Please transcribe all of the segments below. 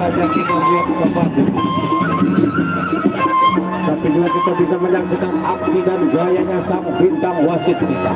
saja kita lihat kembali. Tapi juga kita bisa menyaksikan aksi dan gayanya sang bintang wasit kita.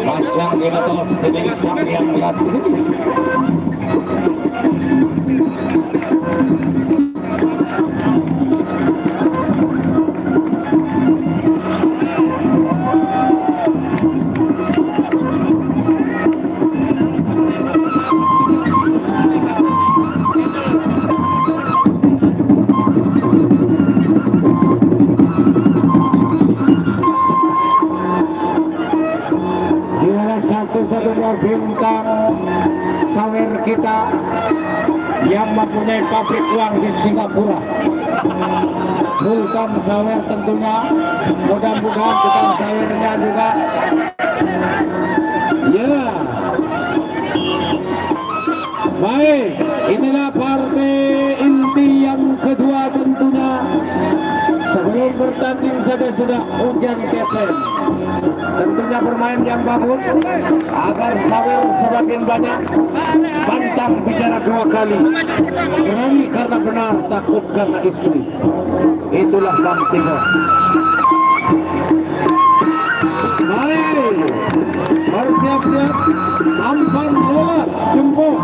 Panjang di atas ini sang yang melatih. Satu-satunya bintang sawer kita yang mempunyai pabrik uang di Singapura, Sultan Sawer tentunya. Mudah-mudahan tukang sawernya juga ya. Baik, inilah partai inti yang kedua tentunya. Sebelum bertanding saja sudah hujan kapten. Tentunya bermain yang bagus agar sawer semakin banyak. Pantang bicara dua kali. Berani karena benar, takut karena istri. Itulah Bang Timo. Baik, bersiap-siap. Ampan lolak jempol.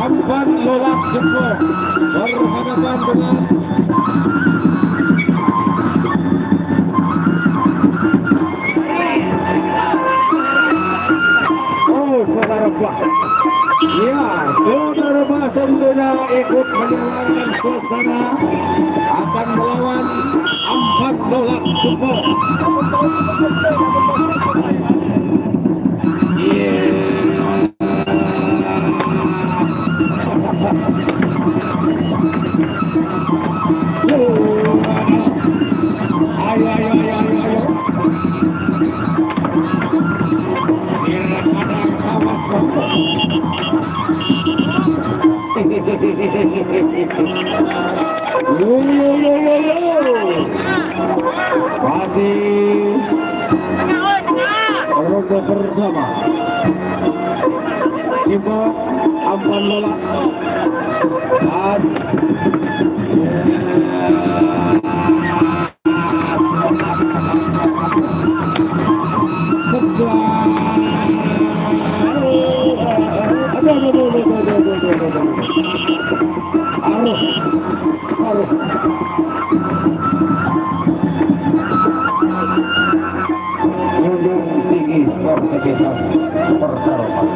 Ampan lolak jempol berhadapan dengan saudara Bah. Ya, saudara Bah tentunya ikut menyenangkan suasana akan melawan Ampan Lolak Jempol. Masih ronde pertama. Cimo Ampan Lolak dan sportivitas pertarungan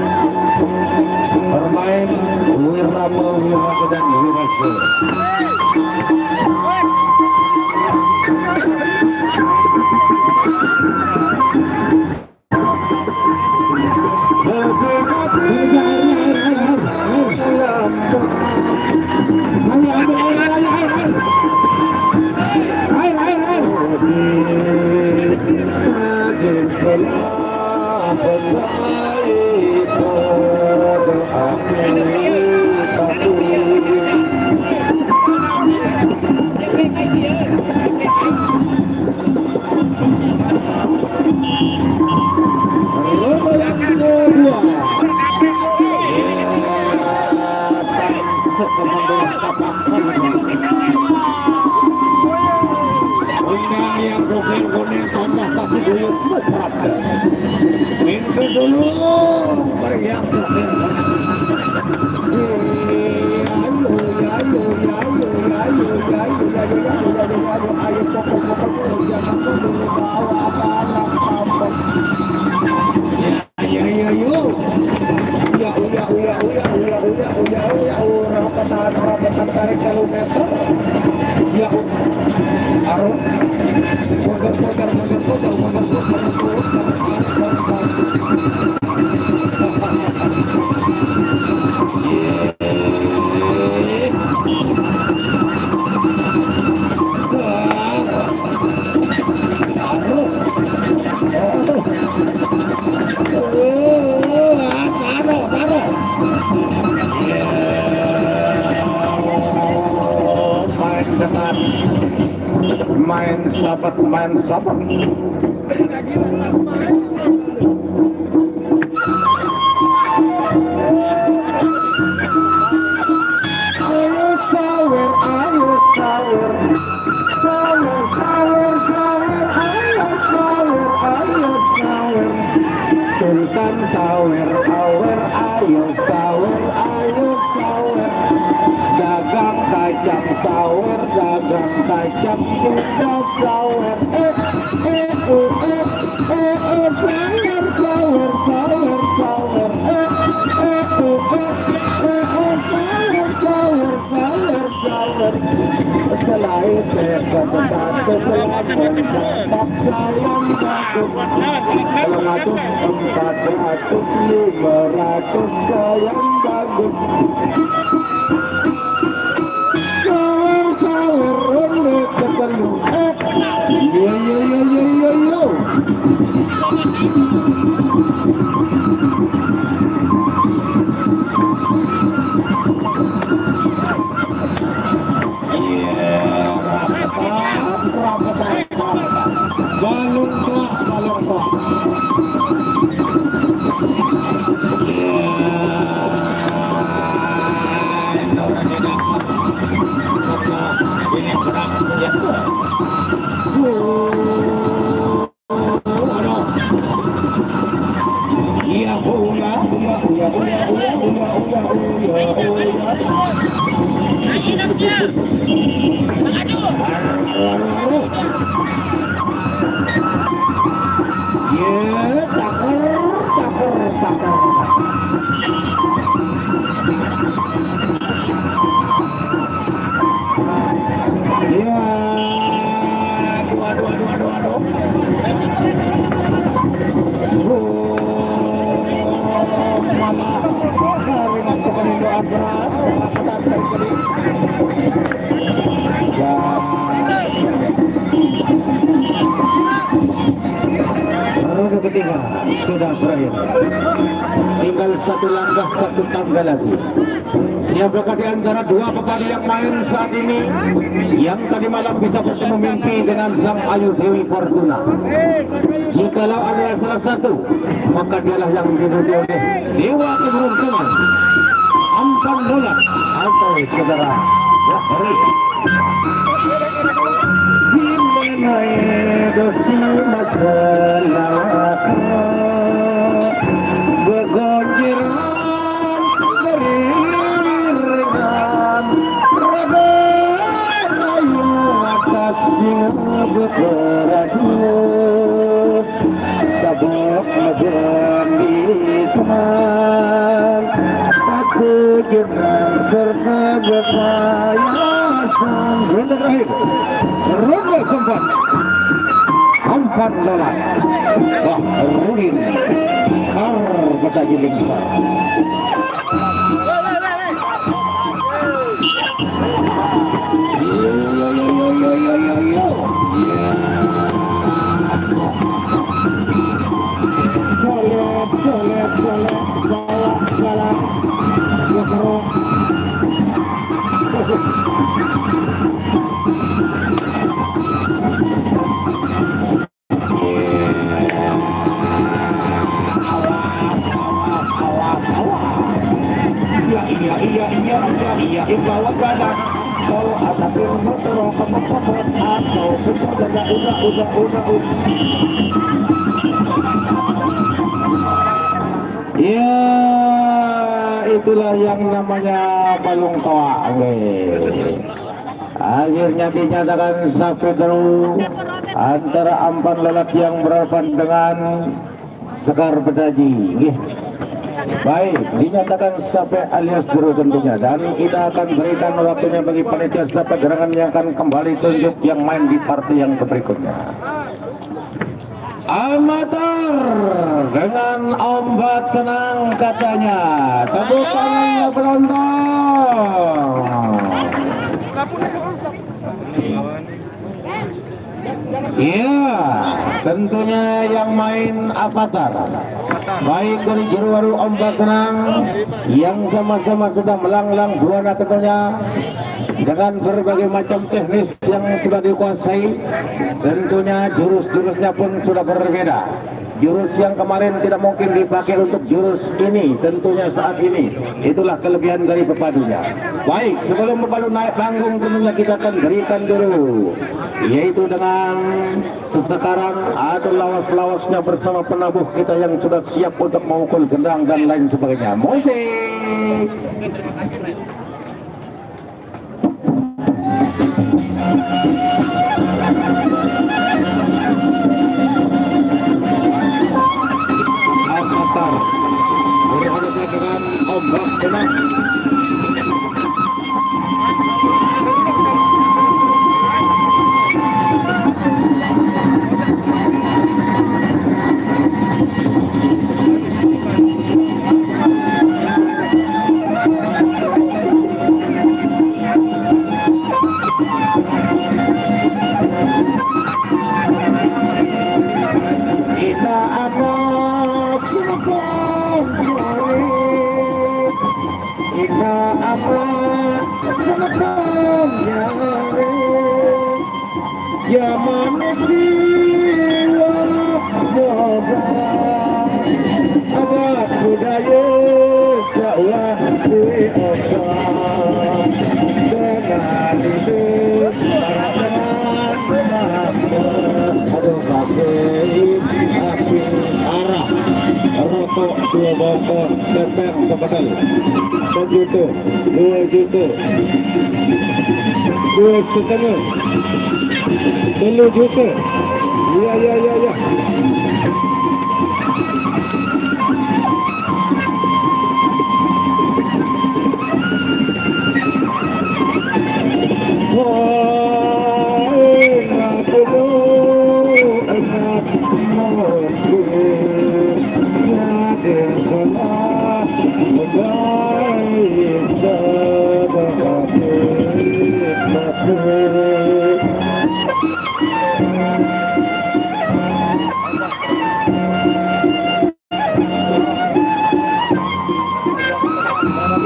bermain Wirama dan Wirase. Yang goning-goning tambah kasih dulu mimpi dulu beriang kecil. Ayo akan tarik kilometer ya arung putar main sabar. Ayo sawer, ayo sawer, sawer, sawer, sawer, ayo sawer, ayo sawer, Sultan sawer, awer, ayo sawer, ayo sawer, dagang kacang sawer, dagang kacang juga sawer, sawer, sawer, sawer, sawer, sawer, selain sekat satu selamat tak sayang bagus 400, 500 sayang bagus sawer untuk ketelu yo balong tua ronde ketiga sudah berakhir, tinggal satu langkah satu tangga lagi. Siapakah di antara dua pekan yang main saat ini yang tadi malam bisa bertemu mimpi dengan Sang Ayu Dewi Fortuna? Jikalau adalah salah satu, maka dialah yang diduduki oleh Dewa Keberuntungan Ampan Lolat atau saudara Zahri. Gimana dosi masalah begonjiran beriringan raden ayu atasnya bekerajut sabuk majiran di teman aku jenang serta berpayasan. Ronde terakhir, ronde keempat, Ampan Lolat Wah Rudin Skar Betaji Lingsar. Iya, bawa badan kalau ada motor kemana atau udah. Ya, itulah yang namanya balung toa. Akhirnya dinyatakan Sapedro antara Ampan Lolat yang berhadapan dengan Sekar Betaji. Baik, dinyatakan sampai alias dulu tentunya, dan kita akan berikan waktunya bagi panitia sampai gerangan yang akan kembali tunjuk yang main di partai yang berikutnya. Amatir dengan ombak tenang katanya, tepuk tangannya penonton. Iya, tentunya yang main Avatar, baik dari Jeruwaru ombak tenang yang sama-sama sudah melanglang buana tentunya dengan berbagai macam teknis yang sudah dikuasai. Tentunya jurus-jurusnya pun sudah berbeda. Jurus yang kemarin tidak mungkin dipakai untuk jurus ini tentunya saat ini. Itulah kelebihan dari pepadunya. Baik, sebelum pepadu naik panggung tentunya kita akan berikan dulu, yaitu dengan sesekaran atau lawas-lawasnya bersama penabuh kita yang sudah siap untuk memukul gendang dan lain sebagainya. Musik. Berhadapan dengan ombak tenang. Dua bongkos cepet kepadal 1 juta 2 juta 2,5 3 juta. Ya.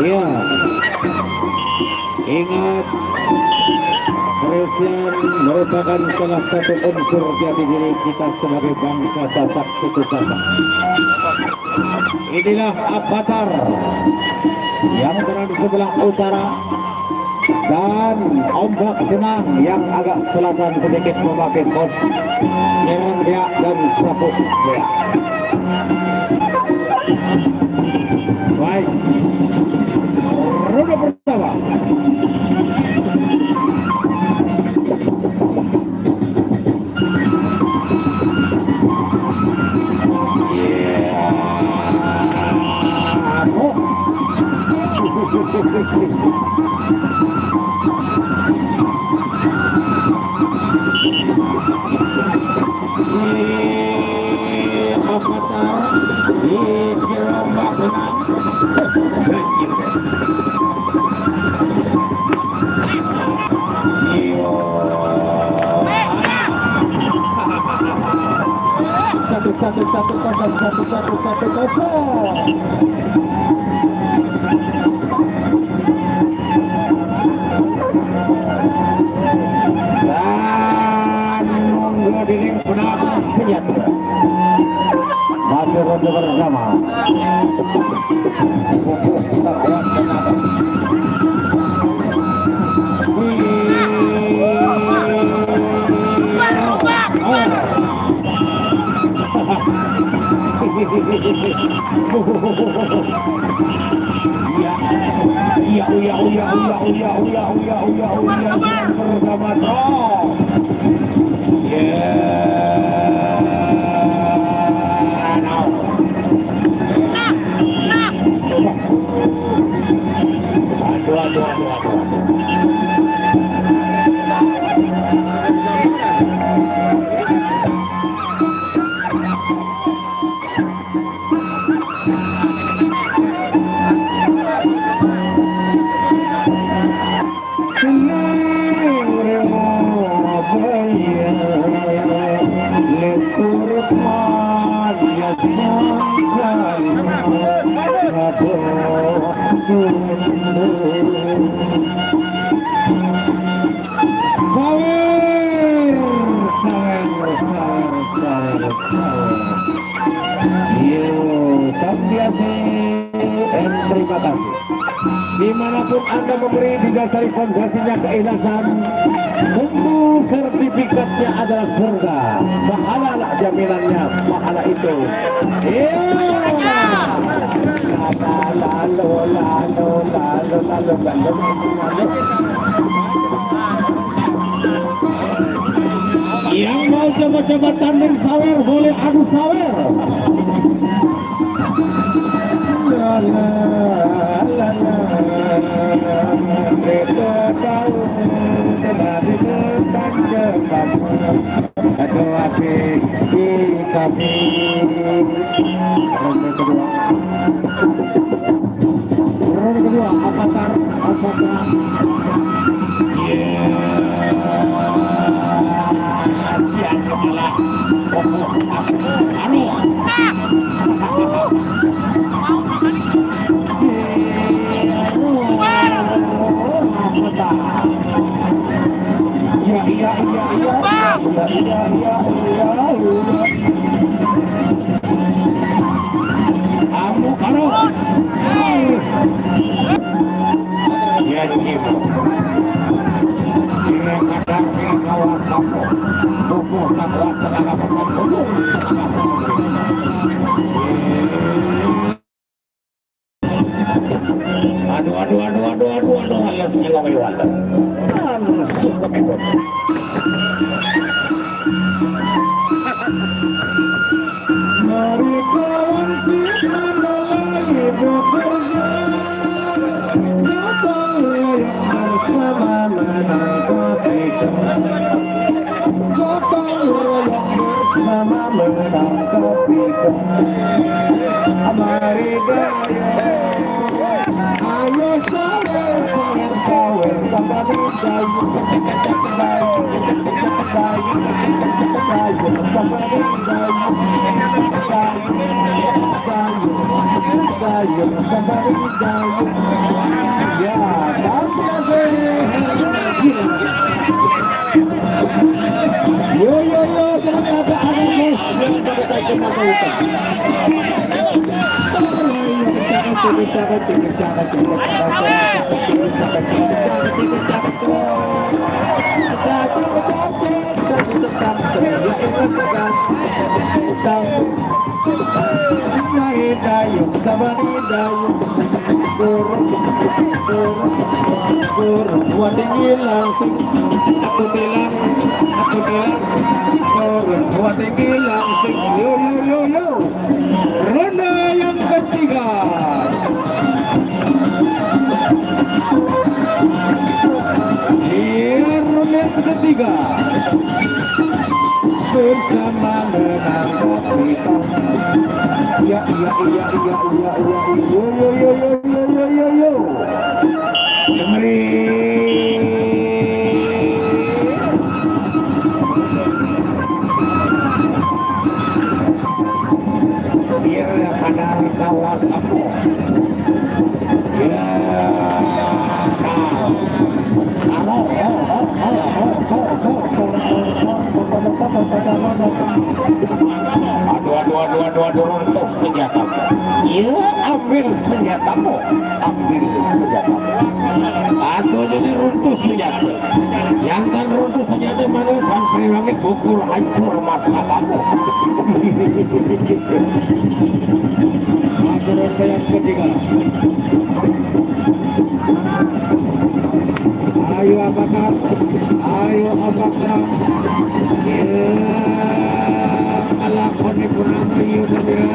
Ya, ingat, Kristen merupakan salah satu unsur jati diri kita sebagai bangsa Sasak suku Sasak. Inilah Avatar yang berada di sebelah utara dan ombak tenang yang agak selatan sedikit memakai kos nyerang dia dan saput dia. Baik, roda pertama. Satu kosong. Dan nunggu dinding penabung senjata. Masih ronde bersama. Pertama draw. Terima kasih. Dimanapun Anda memberi didasari fondasinya keikhlasan, tentu sertifikatnya adalah surga. Pahala lah jaminannya, pahala itu. Yang mau coba-coba tanding sawer boleh adu sawer. Kedua, Avatar. Mari kawan kita mulai bekerja, datanglah yang bersama menangkap ikan. Datanglah yang bersama menangkap ikan. Mari gaya, ayo sawer, sawer, sawer, sampai dayu, kecek-kecek dayu, kecek-kecek dayu, kecek-kecek dayu, sampai dayu. Ya, yo, ternyata ada bos yang pada tajam mata hutan. Dayung, sabani dayung, turun, buat tinggi langsing, aku bilang, turun, buat tinggi langsing, yo, ronde yang ketiga. Ronde yang ketiga, bersama menangkap ikan. Iya. Yo. Biar kadar kawasan. Ya. Aduh untuk senjata. Ya, ambil senjatamu. Atau jadi runtuh senjata. Yang kan runtuh senjata mana kan perilamik gugur hancur masa kamu. Maju ronde yang ketiga. Ayo Avatar. Alakoni punang ayo dia.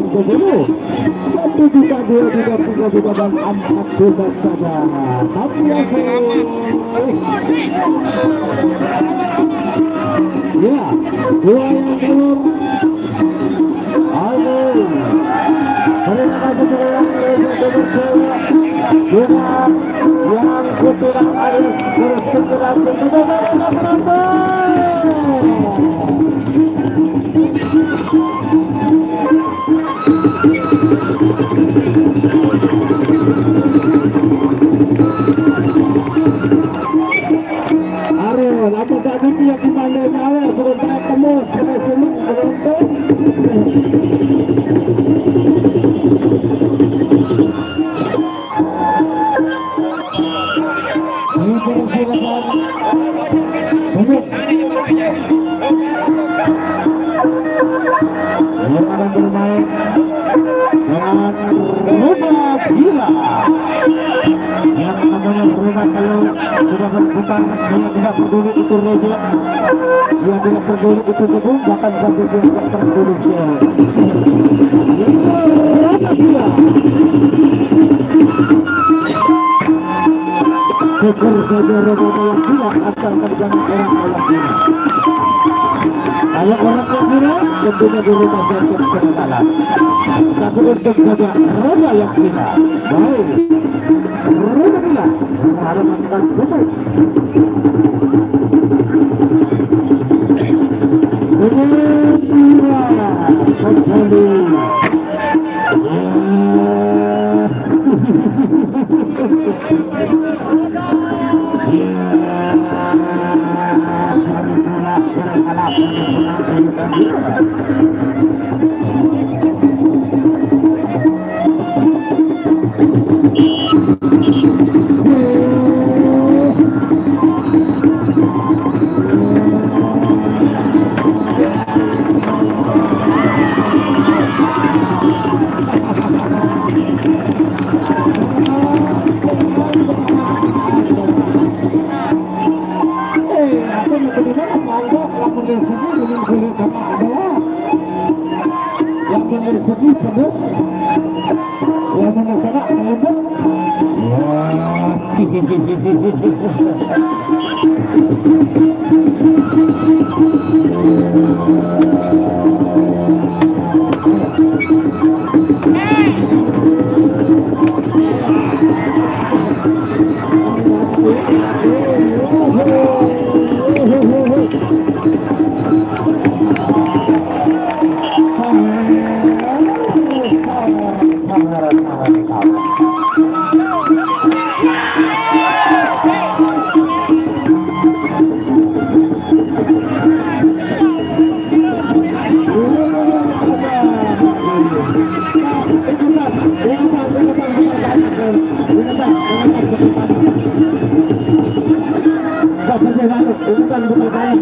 yang ke-10. 1.2 dan angkat bebas saja. Tapi ya, dua yang keluar. Ayo, mereka bergerak dengan yang ketiga harus bergerak ketika mereka menonton. Ariel, apakah Diki yang yang akan bermain dengan Rumah Gila. Yang namanya Rumah kalau sudah berputar, dia tidak peduli itu rejek, dia tidak peduli itu gedung, bahkan sampai dia tidak peduli Rumah Gila. Syukur saja Rumah Gila asalkan jangan orang gila. Kalau orang yang gila, tentunya di rumah sakit penyegalan. Tapi untuk saja Rumah yang gila, baik Rumah Gila harapan tutup. Kembali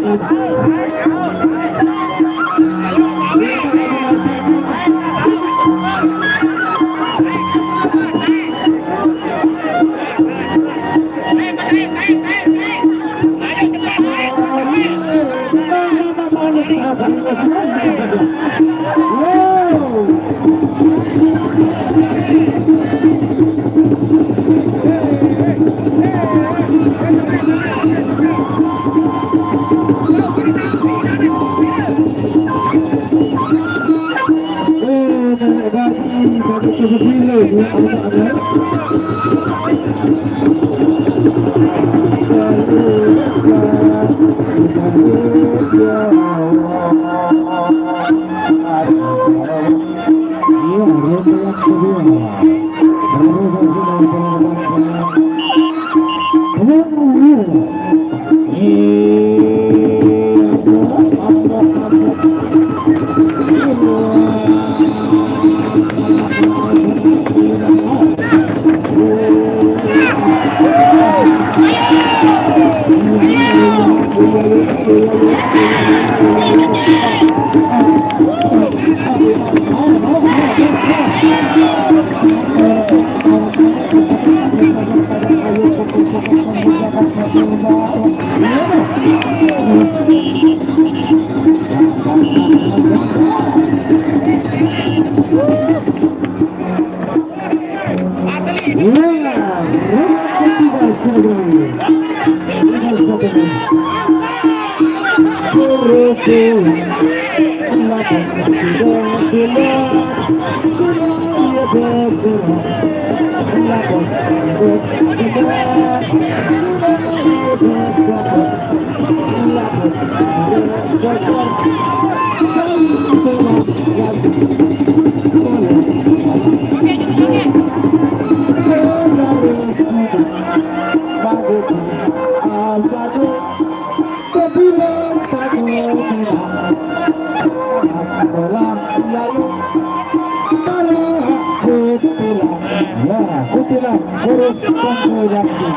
Kutilah urus konsolidasi.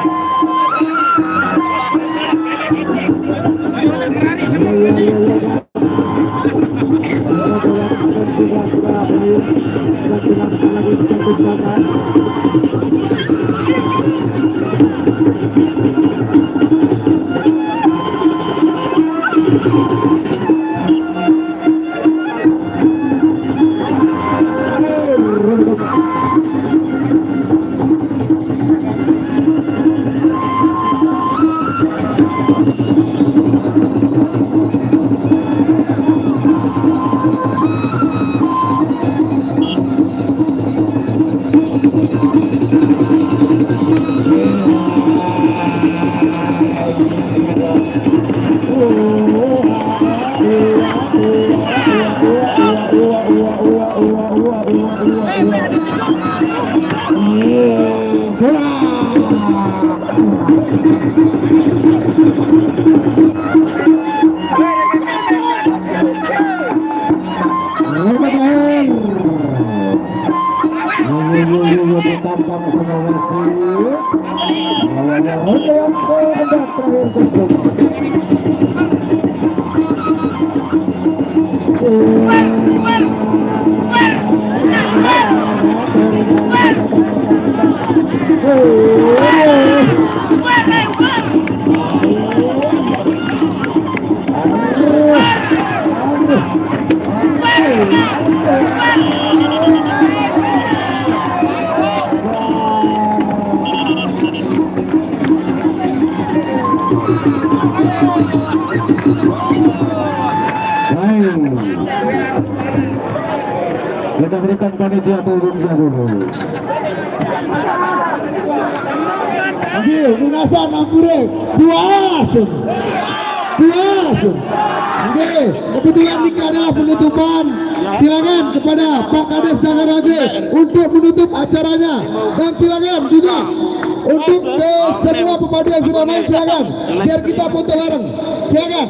Kita berikan panitia turunnya dulu. Oke, dinasan ampure, puas. Oke, kebetulan ini adalah penutupan. Silakan kepada Pak Kades Jagarage untuk menutup acaranya, dan silakan juga untuk ke semua pepadu yang sudah main, silakan biar kita foto bareng. Silakan,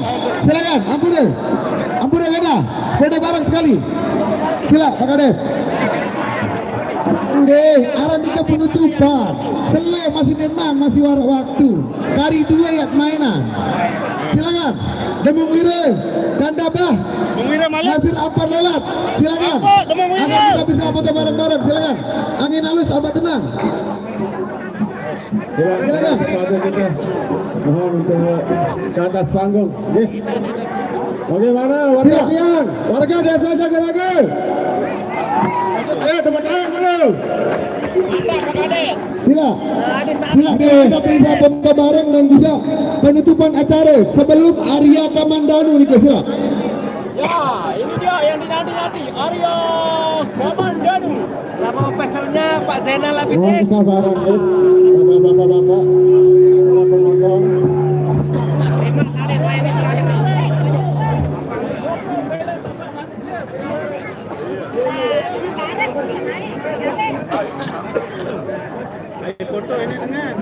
ampure ada, foto bareng sekali. Sila Pak Kades. Arah ke penutupan. Sele masih demam, masih warak waktu. Kari 2 ya mainan. Silakan. Demung Wire, Kandabah, Nasir Ampar Lolat. Silakan. Agar kita bisa foto bareng-bareng. Silakan. Angin halus, abad tenang. Silakan. Kita mohon untuk ke atas panggung. Bagaimana warga siang? Warga desa Jagarage. Teman dulu. Sila kita bisa foto bareng dan juga penutupan acara sebelum Arya Kamandanu nih, sila. Ya, ini dia yang dinanti-nanti, Arya Kamandanu. Sama pesernya Pak Zainal Abidin. Mohon kesabaran, bapak-bapak, penonton. Foto ini dengan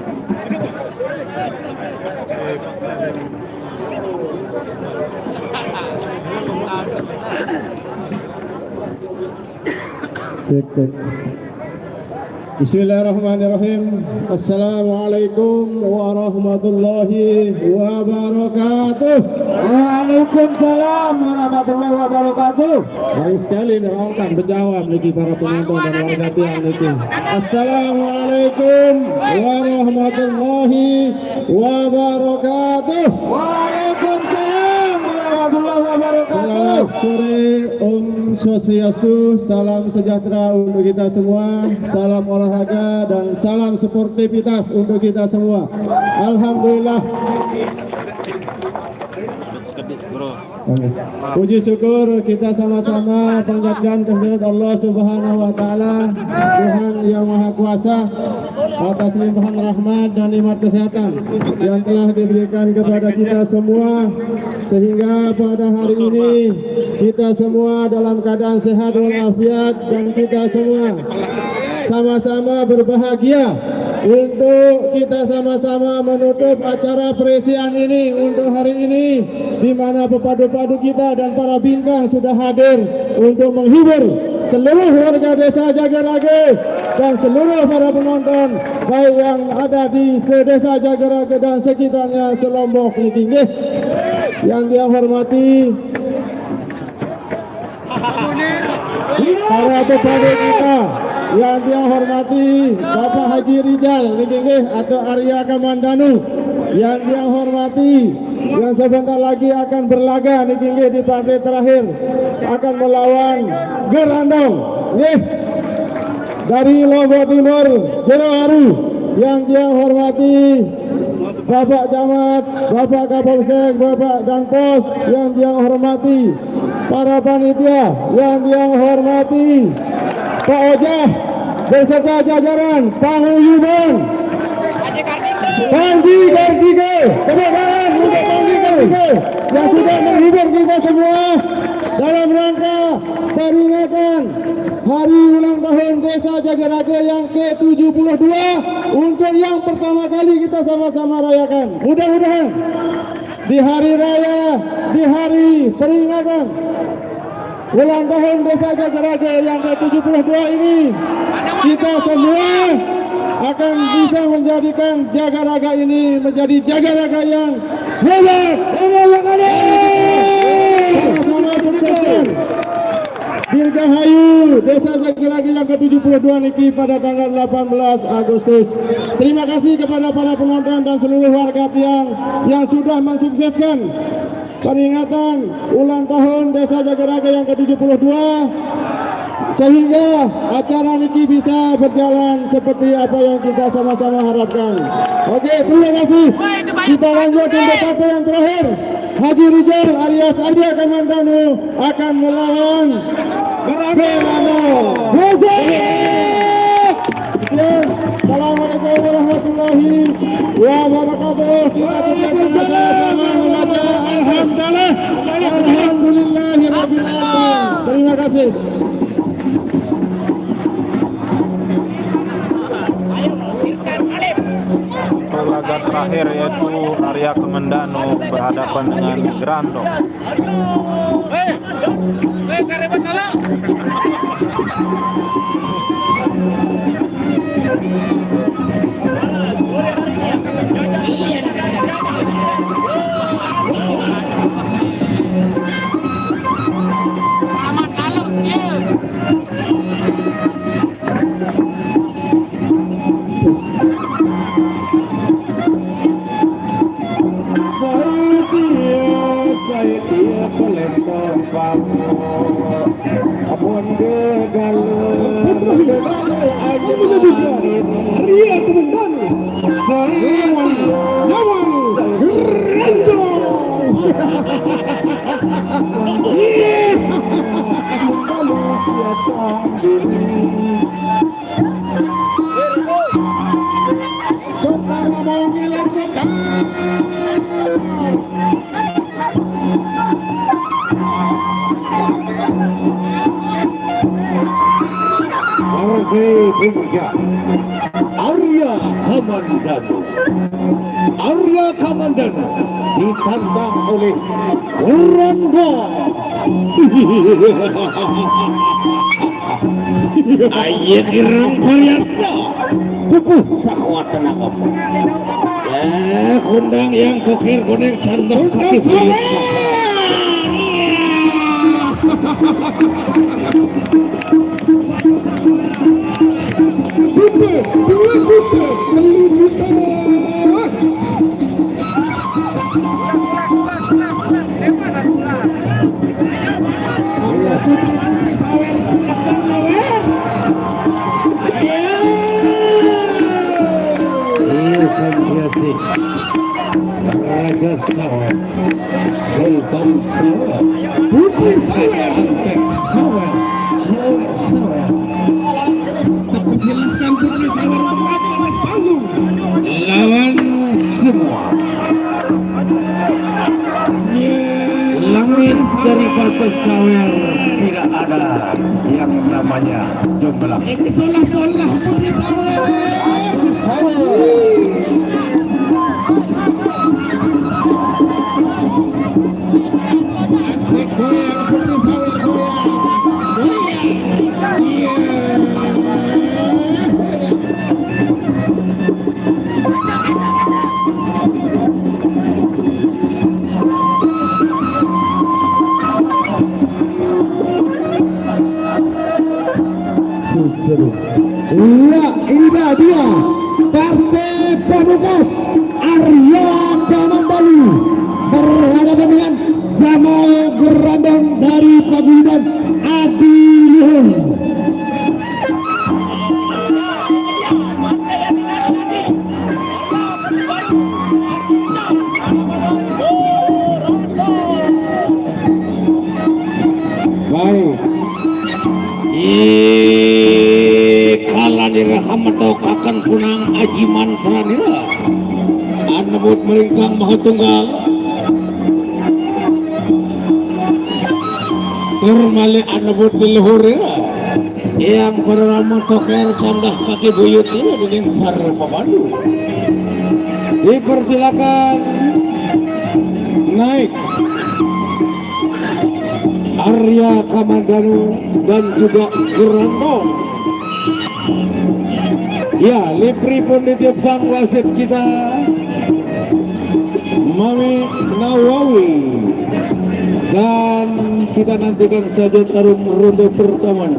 Cek. Bismillahirrahmanirrahim. Assalamualaikum warahmatullahi wabarakatuh. Waalaikumsalam warahmatullahi wabarakatuh. Baik sekali nerangkan menjawab niki para penonton dan warga tiang niki. Assalamualaikum warahmatullahi wabarakatuh. Waalaikumsalam warahmatullahi wabarakatuh. Selamat sore, Om Swastiastu, salam sejahtera untuk kita semua, salam olahraga dan salam sportivitas untuk kita semua. Alhamdulillah. Puji syukur kita sama-sama panjatkan kehadirat Allah Subhanahu wa taala, Tuhan yang Maha Kuasa, atas limpahan rahmat dan nikmat kesehatan yang telah diberikan kepada kita semua, sehingga pada hari ini kita semua dalam keadaan sehat walafiat dan kita semua sama-sama berbahagia untuk kita sama-sama menutup acara perisian ini untuk hari ini, di mana pepadu-padu kita dan para bintang sudah hadir untuk menghibur seluruh warga desa Jagarage dan seluruh para penonton baik yang ada di desa Jagarage dan sekitarnya selombok ini. Yang dia hormati para pepada kita, yang dia hormati Bapak Haji Rizal atau Arya Kamandanu, yang dia hormati yang sebentar lagi akan berlaga di partai terakhir akan melawan Gerandong dari Lombok Timur Jerowaru, yang dia hormati Bapak Camat, Bapak Kapolsek, Bapak Danpos, yang dia hormati para panitia, yang dia hormati Pak Ojah beserta jajaran paguyuban Panji Kartike, tepuk tangan untuk Panji Kartike yang sudah menghibur kita semua dalam rangka peringatan hari ulang tahun Desa Jagarage yang ke-72 untuk yang pertama kali kita sama-sama rayakan. Mudah-mudahan di hari raya, di hari peringatan ulang tahun Desa Jagarage yang ke-72 ini, kita semua akan bisa menjadikan Jagaraga ini menjadi Jagaraga yang hebat. Sama-sama sukseskan Dirgahayu Desa Jagarage yang ke-72 niki pada tanggal 18 Agustus. Terima kasih kepada para penonton dan seluruh warga Tiang yang sudah mensukseskan peringatan ulang tahun Desa Jagarage yang ke-72 sehingga acara niki bisa berjalan seperti apa yang kita sama-sama harapkan. Oke, terima kasih. Kita lanjut untuk partai yang terakhir. Haji Rizal alias Arya Kamandanu akan melawan Gerandong. Assalamualaikum warahmatullahi wabarakatuh. Kita tutup sama-sama membaca Alhamdulillah, Alhamdulillahirabbil alamin. Terima kasih. Laga terakhir yaitu Arya Kamandanu berhadapan dengan Gerandong. Arya Kamandanu ditantang oleh Gerandong. Ayo kirang Gerandong pupuh sakwat tenaga. Ya kundang yang kokir kuneng candang kaki Raja Sawer, Sultan Sawer, Putri Sawer, Antek Sawer, Cewek Sawer. Persilahkan Putri Sawer untuk naik ke atas panggung. Lawan semua. Langit dari Batu Sawer tidak ada yang namanya jumlah. Solah-solah Putri Sawer. Putri Sawer. Sang Kunang Ajiman Pranira anebut melingkang maha tunggal termalik anebut di luhurnya yang bernama Toker Kandah Kaki Buyut ini dengan cara pemandu. Dipersilakan naik Arya Kamandanu dan juga Gerandong. Ya, Lipri pun ditiup sang wasit kita Mami Nawawi. Dan kita nantikan saja tarung ronde pertama.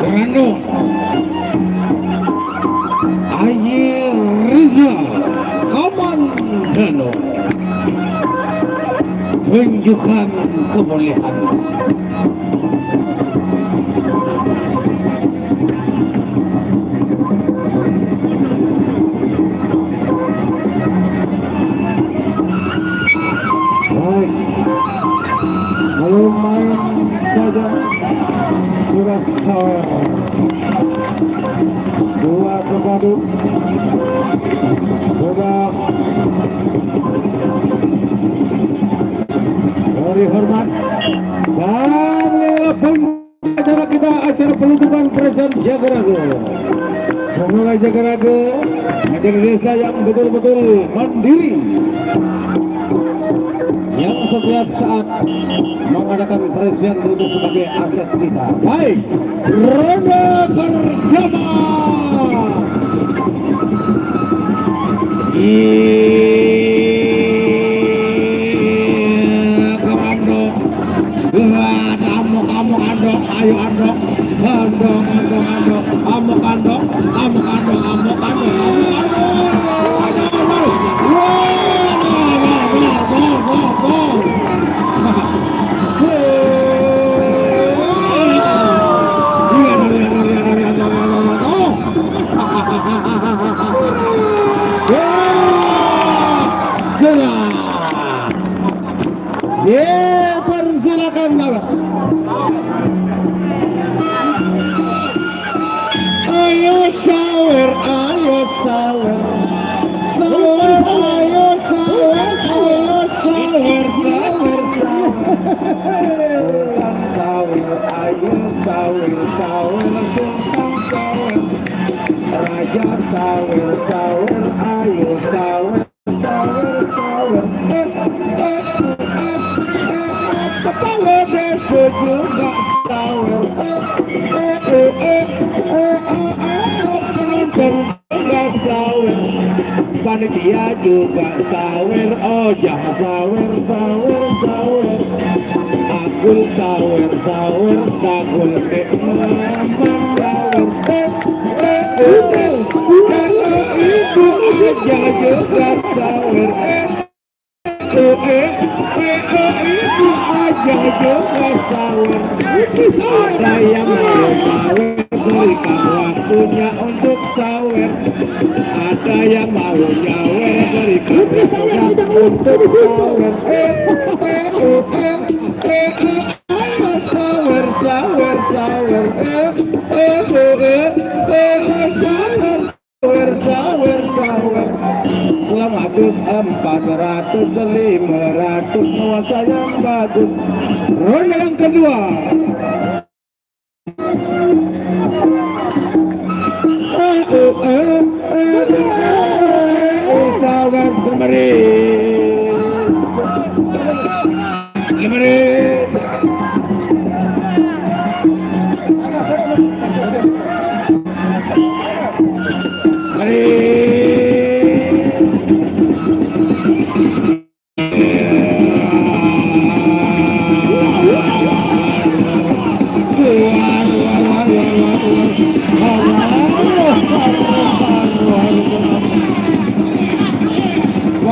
Gerandong Ayi Riza Kamandanu tunjukkan kebolehan. Baik, kalau main saja Surasawar 2-1 sudah beri hormat dan acara kita, acara penutupan Presiden Jagaraga. Semoga Jagaraga menjadi desa yang betul-betul mandiri, yang setiap saat mengadakan presiden itu sebagai aset kita. Baik, ronde pertama. Gerandong, kamu andok, ayo andok, andok, amuk andok. Persilakan lawan. Ayo sawer, ayo sawer, sawer, ayo sawer, ayo sawer, sawer, sawer, ayo sawer, sawer, sultan sawer, raja sawer, sawer, ayo sawer, sawer, sawer. Kepala desa juga sawer, juga sawer, panitia juga sawer, ojah sawer, sawer, akul sawer, takul nikmaman sawer, itu aja juga sawer. Itu aja juga sawer. Ada yang mau sawer, berikan waktunya untuk sawer. Ada yang mau nyawer, berikan waktunya untuk sawer. Sawer, sawer, sawer, sawer. 400, 500 nuasa yang bagus. Ronde yang kedua. Sawer kemari.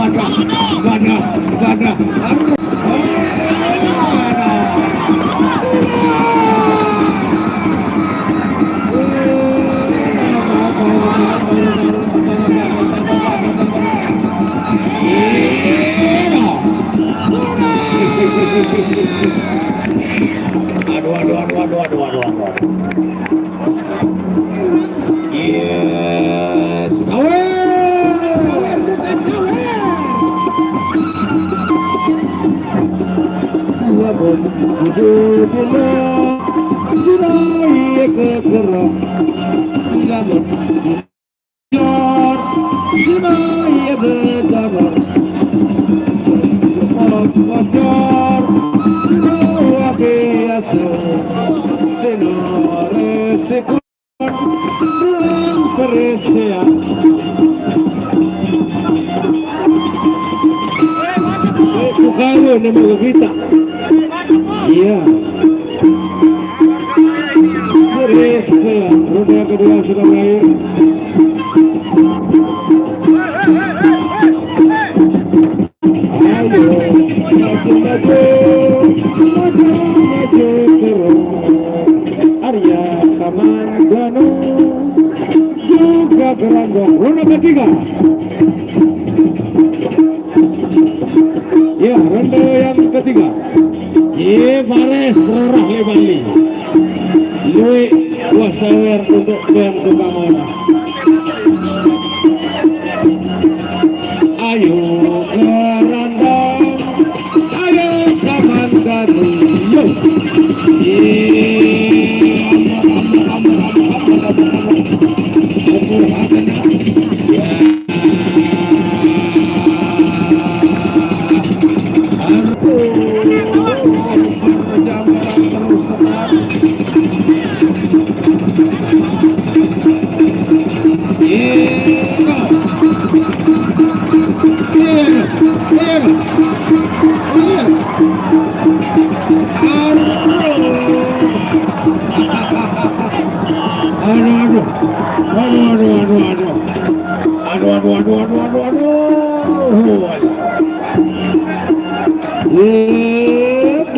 Aduh. Yes, Bukayo na magkita. Iya. Teresa, roda kedua sudah berakhir. Ayo, maju terus. Arya Kamandanu juga Gerandong. Ronde ketiga. Ya, ronde yang ketiga. Pares berorah le Bali. Lui wasawer untuk yang tukang. Ayo Gerandong, ayo Kamandanu.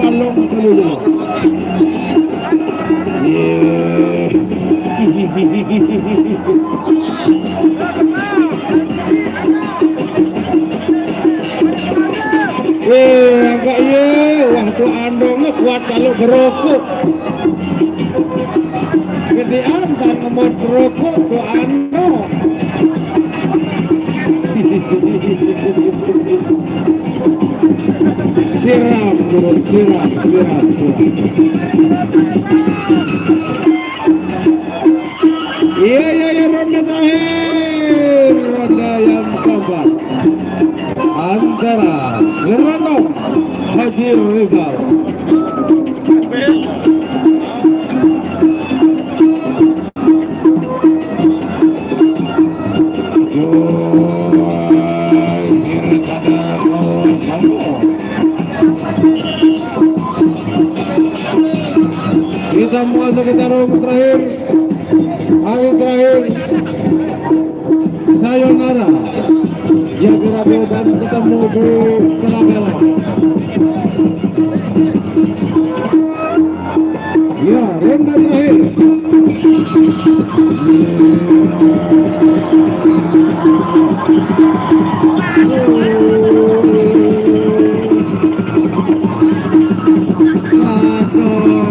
Balong dulu. Agak waktu andongnya kuat kalau berokok. Gedean dan mau rokok ke andong. Siram. Iya, ronde terakhir, ronde yang keempat antara Gerandong Haji Rizal. Kita masuk ke taruh terakhir, hari terakhir, sayonara, Jagorabe dan ketemu di Selangor. Ya, ronde terakhir. No.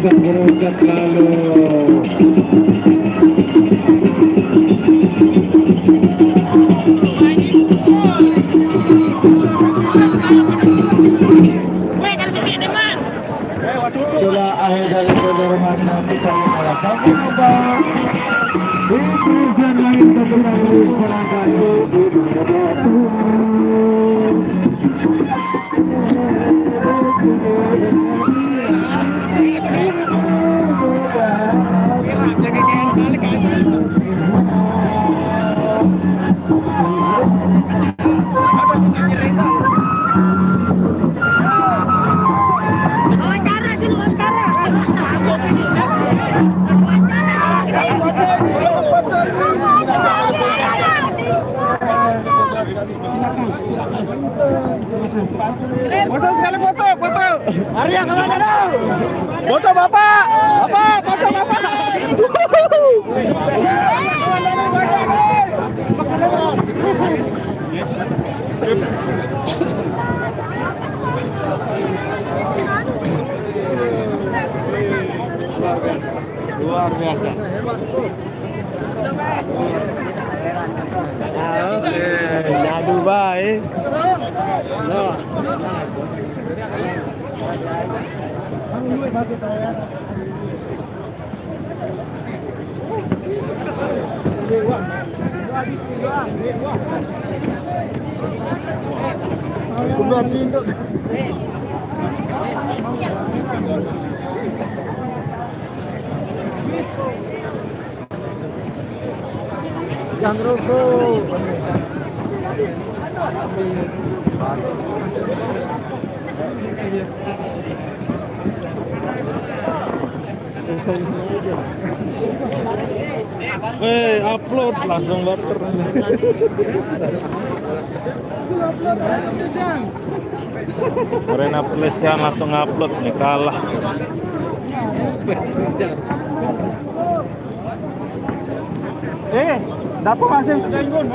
Akan merusak lalu. Itulah akhir dari pertarungan nanti kami harapkan di perusahaan lain kembali serahkan di Reza. Foto sekali foto. Arya kemana dong? Foto bapak. Foto bapak. Luar biasa. Nyadu baik. Keluar pindut. Jangan rokok. Upload langsung barter. Arena Pelesian langsung upload nih, kalah. Dapat masih tenggon,